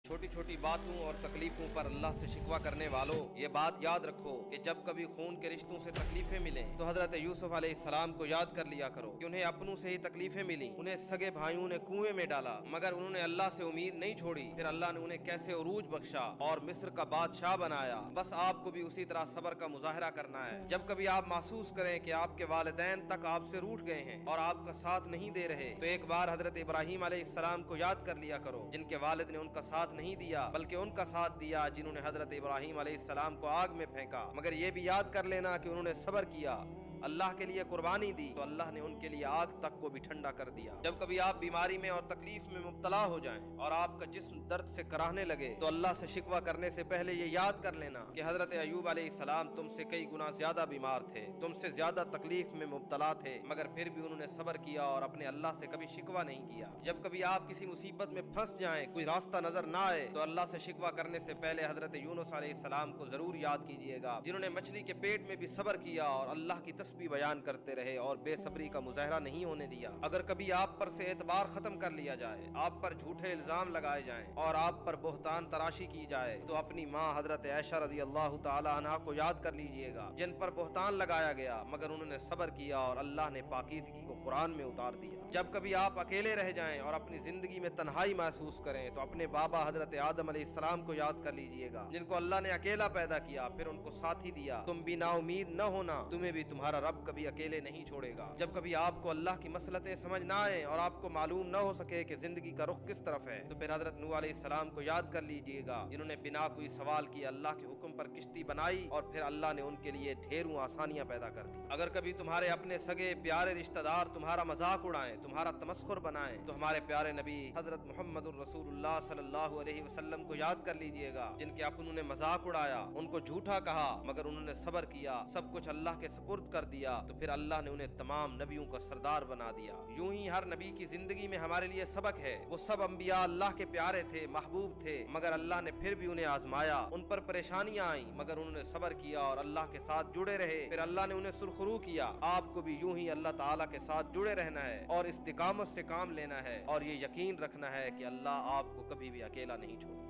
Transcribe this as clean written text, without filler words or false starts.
چھوٹی چھوٹی باتوں اور تکلیفوں پر اللہ سے شکوہ کرنے والوں، یہ بات یاد رکھو کہ جب کبھی خون کے رشتوں سے تکلیفیں ملیں تو حضرت یوسف علیہ السلام کو یاد کر لیا کرو کہ انہیں اپنوں سے ہی تکلیفیں ملیں۔ انہیں سگے بھائیوں نے کنویں میں ڈالا مگر انہوں نے اللہ سے امید نہیں چھوڑی، پھر اللہ نے انہیں کیسے عروج بخشا اور مصر کا بادشاہ بنایا۔ بس آپ کو بھی اسی طرح صبر کا مظاہرہ کرنا ہے۔ جب کبھی آپ محسوس کریں کہ آپ کے والدین تک آپ سے روٹھ گئے ہیں اور آپ کا ساتھ نہیں دے رہے تو ایک بار حضرت ابراہیم علیہ السلام کو یاد کر لیا کرو، جن کے والد نے ان کا ساتھ نہیں دیا بلکہ ان کا ساتھ دیا جنہوں نے حضرت ابراہیم علیہ السلام کو آگ میں پھینکا، مگر یہ بھی یاد کر لینا کہ انہوں نے صبر کیا، اللہ کے لیے قربانی دی تو اللہ نے ان کے لیے آگ تک کو بھی ٹھنڈا کر دیا۔ جب کبھی آپ بیماری میں اور تکلیف میں مبتلا ہو جائیں اور آپ کا جسم درد سے کراہنے لگے تو اللہ سے شکوہ کرنے سے پہلے یہ یاد کر لینا کہ حضرت ایوب علیہ السلام تم سے کئی گنا زیادہ بیمار تھے، تم سے زیادہ تکلیف میں مبتلا تھے، مگر پھر بھی انہوں نے صبر کیا اور اپنے اللہ سے کبھی شکوہ نہیں کیا۔ جب کبھی آپ کسی مصیبت میں پھنس جائیں، کوئی راستہ نظر نہ آئے تو اللہ سے شکوہ کرنے سے پہلے حضرت یونس علیہ السلام کو ضرور یاد کیجیے گا، جنہوں نے مچھلی کے پیٹ میں بھی صبر کیا اور اللہ کی تسبیح بیان کرتے رہے اور بے صبری کا مظاہرہ نہیں ہونے دیا۔ اگر کبھی آپ پر سے اعتبار ختم کر لیا جائے، آپ پر جھوٹے الزام لگائے جائیں اور آپ پر بہتان تراشی کی جائے تو اپنی ماں حضرت عائشہ رضی اللہ تعالی عنہا کو یاد کر لیجئے گا، جن پر بہتان لگایا گیا مگر انہوں نے صبر کیا اور اللہ نے پاکیزگی کو قرآن میں اتار دیا۔ جب کبھی آپ اکیلے رہ جائیں اور اپنی زندگی میں تنہائی محسوس کریں تو اپنے بابا حضرت آدم علیہ السلام کو یاد کر لیجئے گا، جن کو اللہ نے اکیلا پیدا کیا پھر ان کو ساتھی دیا۔ تم بھی نا امید نہ ہونا، تمہیں بھی تمہارا رب کبھی اکیلے نہیں چھوڑے گا۔ جب کبھی آپ کو اللہ کی مصلحتیں سمجھ نہ آئیں اور آپ کو معلوم نہ ہو سکے کہ زندگی کا رخ کس طرف ہے تو پھر حضرت نوح علیہ السلام کو یاد کر لیجئے گا، جنہوں نے بنا کوئی سوال کیے اللہ کے حکم پر کشتی بنائی اور پھر اللہ نے ان کے لیے ڈھیروں آسانیاں پیدا کر دی۔ اگر کبھی تمہارے اپنے سگے پیارے رشتہ دار تمہارا مذاق اڑائیں، تمہارا تمسخر بنائیں تو ہمارے پیارے نبی حضرت محمد الرسول اللہ صلی اللہ علیہ وسلم کو یاد کر لیجئے گا، جن کے اپنوں نے مذاق اڑایا، ان کو جھوٹا کہا مگر انہوں نے صبر کیا، سب کچھ اللہ کے سپرد کر دیا تو پھر اللہ نے انہیں تمام نبیوں کا سردار بنا دیا۔ یوں ہی ہر نبی کی زندگی میں ہمارے لیے سبق ہے۔ وہ سب انبیاء اللہ کے پیارے تھے، محبوب تھے، مگر اللہ نے پھر بھی انہیں آزمایا، ان پر پریشانیاں آئیں مگر انہوں نے صبر کیا اور اللہ کے ساتھ جڑے رہے، پھر اللہ نے انہیں سرخرو کیا۔ آپ کو بھی یوں ہی اللہ تعالیٰ کے ساتھ جڑے رہنا ہے اور استقامت سے کام لینا ہے اور یہ یقین رکھنا ہے کہ اللہ آپ کو کبھی بھی اکیلا نہیں چھوڑے۔